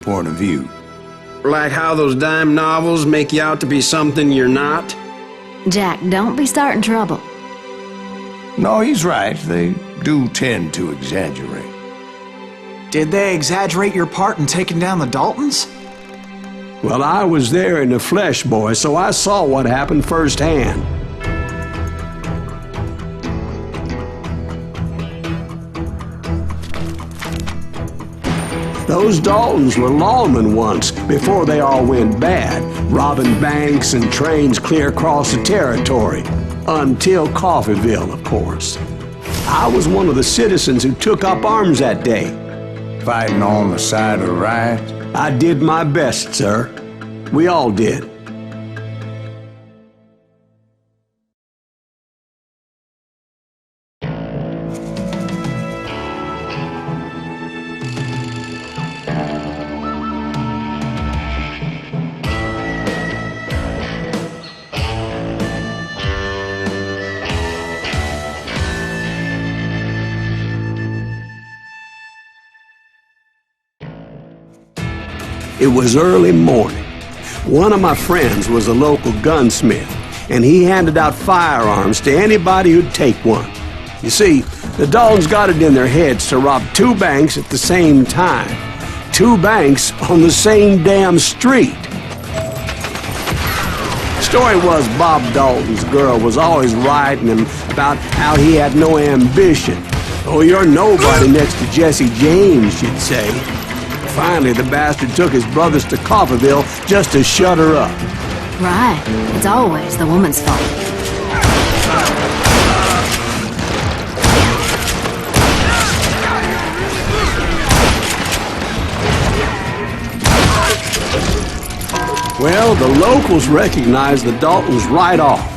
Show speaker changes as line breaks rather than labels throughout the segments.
point of view.
Like how those dime novels make you out to be something you're not?
Jack, don't be starting trouble.
No, he's right. They do tend to exaggerate.
Did they exaggerate your part in taking down the Daltons?
Well, I was there in the flesh, boy, so I saw what happened firsthand. Those Daltons were lawmen once, before they all went bad, robbing banks and trains clear across the territory. Until Coffeeville, of course. I was one of the citizens who took up arms that day.
Fighting on the side of the right?
I did my best, sir. We all did. It was early morning. One of my friends was a local gunsmith, and he handed out firearms to anybody who'd take one. You see, the Daltons got it in their heads to rob 2 banks at the same time. 2 banks on the same damn street. The story was Bob Dalton's girl was always writing him about how he had no ambition. Oh, you're nobody next to Jesse James, she'd say. Finally, the bastard took his brothers to Coffeeville just to shut her up.
Right. It's always the woman's fault.
Well, the locals recognized the Daltons right off.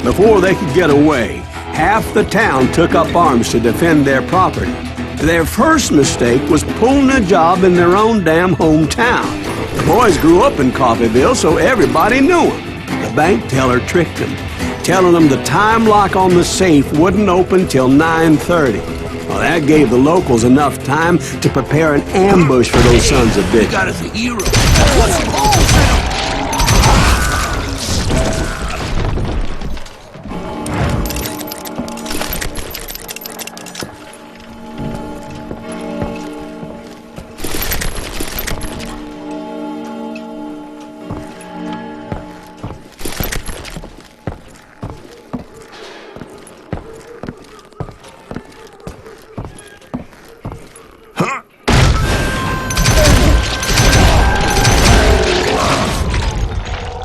Before they could get away, half the town took up arms to defend their property. Their first mistake was pulling a job in their own damn hometown. The boys grew up in Coffeeville, so everybody knew them. The bank teller tricked them, telling them the time lock on the safe wouldn't open till 9:30. Well, that gave the locals enough time to prepare an ambush for those sons of bitches.
You got us a hero. Let's go!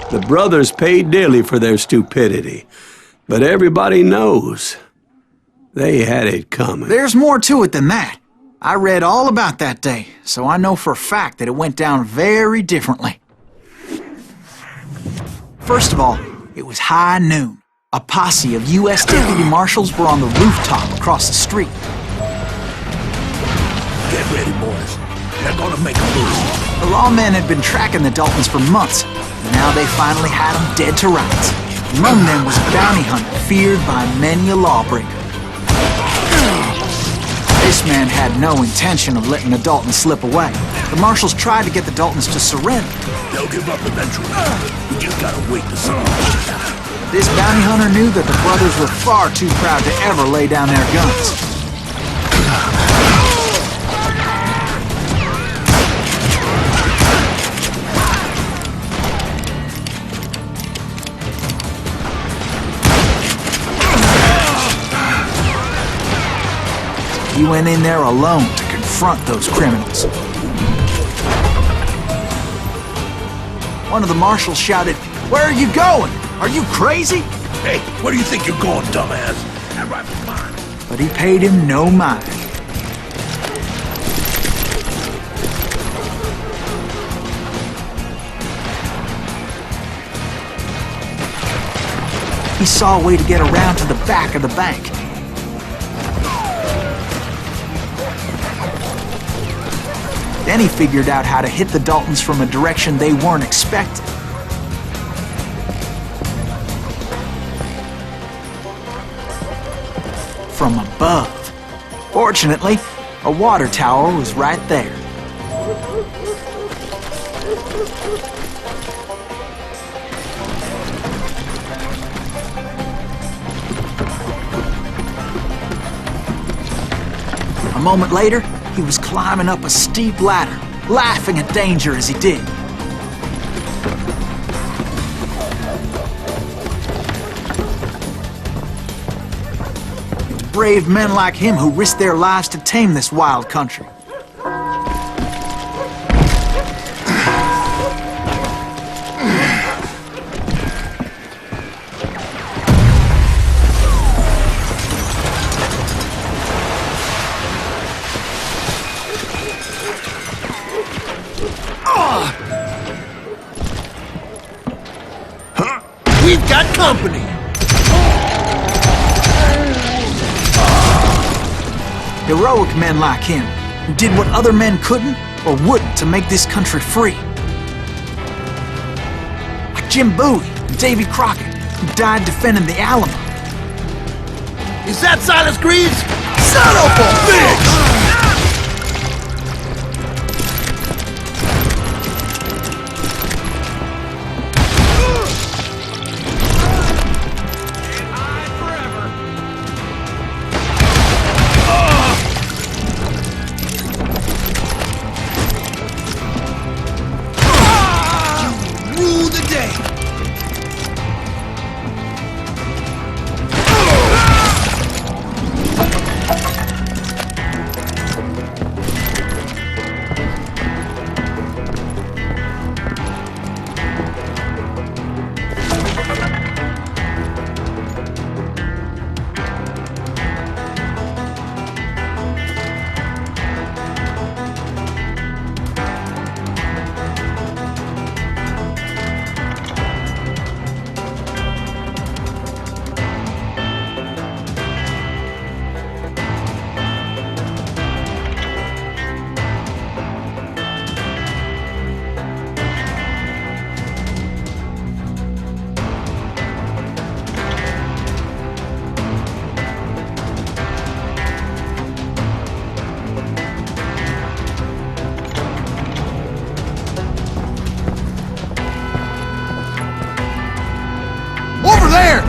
The brothers paid dearly for their stupidity, but everybody knows they had it coming.
There's more to it than that. I read all about that day, so I know for a fact that it went down very differently. First of all, it was high noon. A posse of U.S. deputy marshals were on the rooftop across the street.
Get ready, boys. They're gonna make a move.
The lawmen had been tracking the Daltons for months, and now they finally had them dead to rights. Among them was a bounty hunter feared by many a lawbreaker. This man had no intention of letting the Daltons slip away. The marshals tried to get the Daltons to surrender.
They'll give up eventually. We just gotta wait to see.
This bounty hunter knew that the brothers were far too proud to ever lay down their guns. He went in there alone to confront those criminals. One of the marshals shouted, "Where are you going? Are you crazy?"
Hey, where do you think you're going, dumbass? That rifle's mine.
But he paid him no mind. He saw a way to get around to the back of the bank. Then he figured out how to hit the Daltons from a direction they weren't expecting. From above. Fortunately, a water tower was right there. A moment later, he was climbing up a steep ladder, laughing at danger as he did. It's brave men like him who risk their lives to tame this wild country.
We've got company!
Heroic men like him, who did what other men couldn't or wouldn't to make this country free. Like Jim Bowie and Davy Crockett, who died defending the Alamo.
Is that Silas Greaves? Son of a bitch! Over there!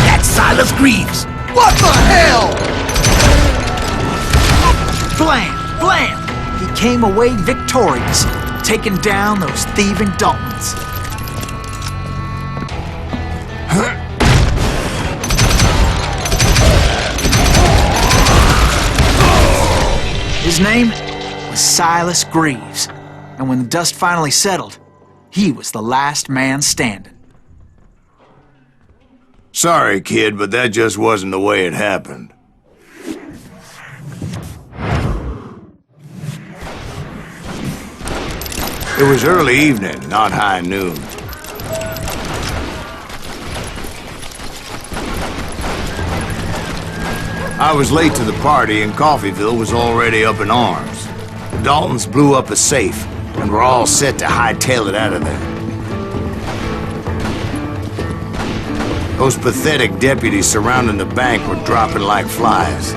That's Silas Greaves! What the hell?
Blam! Blam! He came away victorious, taking down those thieving Daltons. His name was Silas Greaves, and when the dust finally settled, he was the last man standing.
Sorry, kid, but that just wasn't the way it happened. It was early evening, not high noon. I was late to the party and Coffeyville was already up in arms. The Daltons blew up a safe and were all set to hightail it out of there. Those pathetic deputies surrounding the bank were dropping like flies.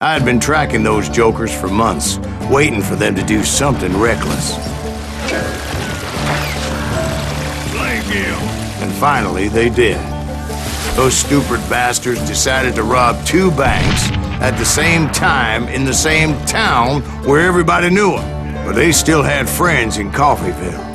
I had been tracking those jokers for months, waiting for them to do something reckless.
Blame you!
And finally, they did. Those stupid bastards decided to rob two banks at the same time in the same town where everybody knew them. But they still had friends in Coffeyville.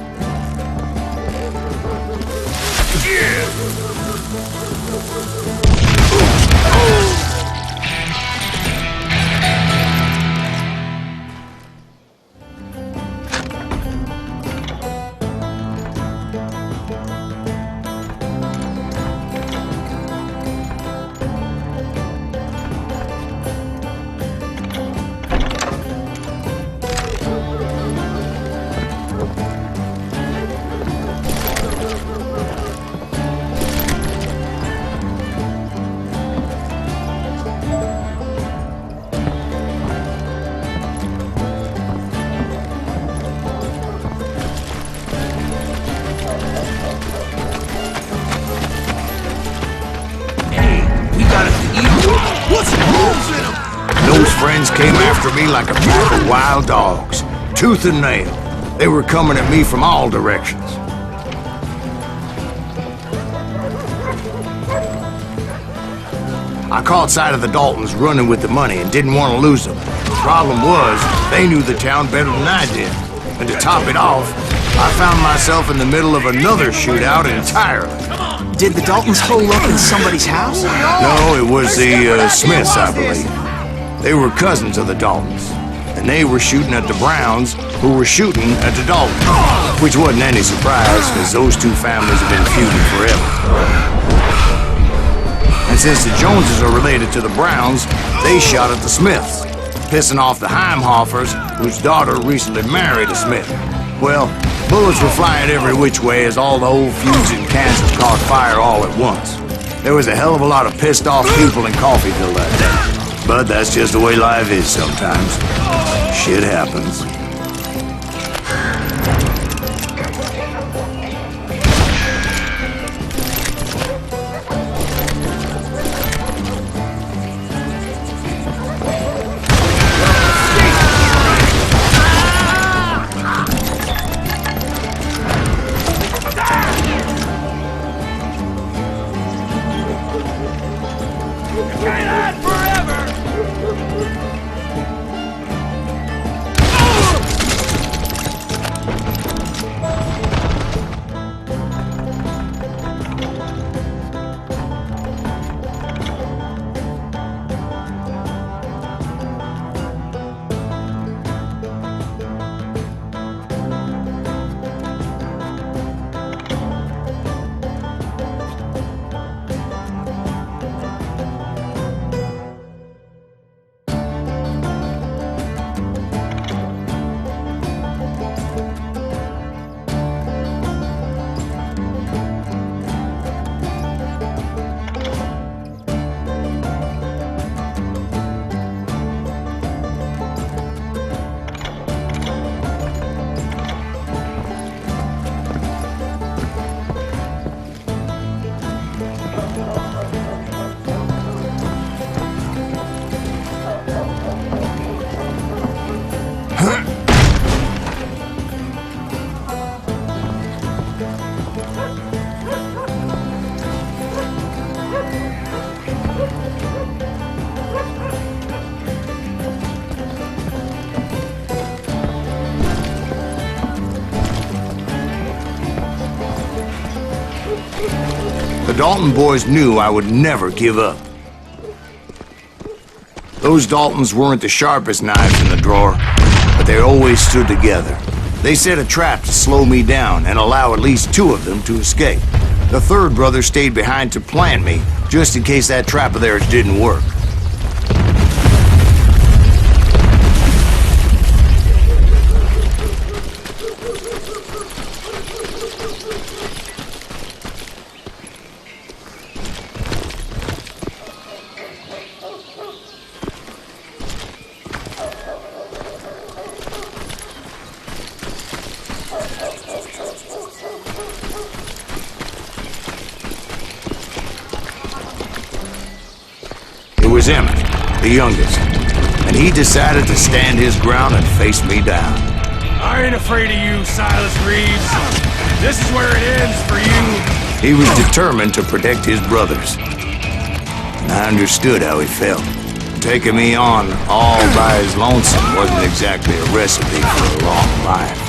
friends came after me like a pack of wild dogs, tooth and nail. They were coming at me from all directions. I caught sight of the Daltons running with the money and didn't want to lose them. The problem was, they knew the town better than I did. And to top it off, I found myself in the middle of another shootout entirely.
Did the Daltons hole up in somebody's house?
No, it was the Smiths, I believe. They were cousins of the Daltons. And they were shooting at the Browns, who were shooting at the Daltons. Which wasn't any surprise, because those two families have been feuding forever. And since the Joneses are related to the Browns, they shot at the Smiths, pissing off the Heimhoffers, whose daughter recently married a Smith. Well, bullets were flying every which way as all the old feuds in Kansas caught fire all at once. There was a hell of a lot of pissed off people in Coffeyville that day. But that's just the way life is sometimes. Shit happens. The Dalton boys knew I would never give up. Those Daltons weren't the sharpest knives in the drawer, but they always stood together. They set a trap to slow me down and allow at least two of them to escape. The third brother stayed behind to plant me, just in case that trap of theirs didn't work. It was Emmett, the youngest, and he decided to stand his ground and face me down.
I ain't afraid of you, Silas Reeves. This is where it ends for you.
He was determined to protect his brothers. And I understood how he felt. Taking me on all by his lonesome wasn't exactly a recipe for a long life.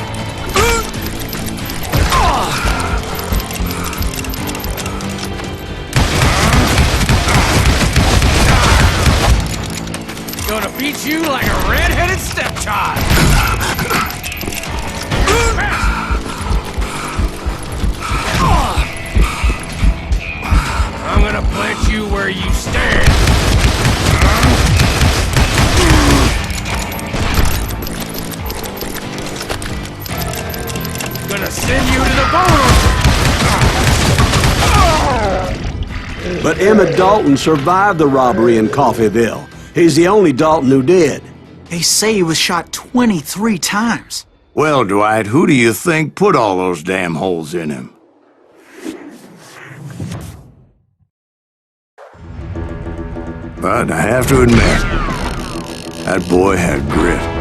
Gonna beat you like a red-headed stepchild. I'm gonna plant you where you stand. Gonna send you to the bone.
But Emmett Dalton survived the robbery in Coffeyville. He's the only Dalton who did.
They say he was shot 23 times.
Well, Dwight, who do you think put all those damn holes in him? But I have to admit, That boy had grit.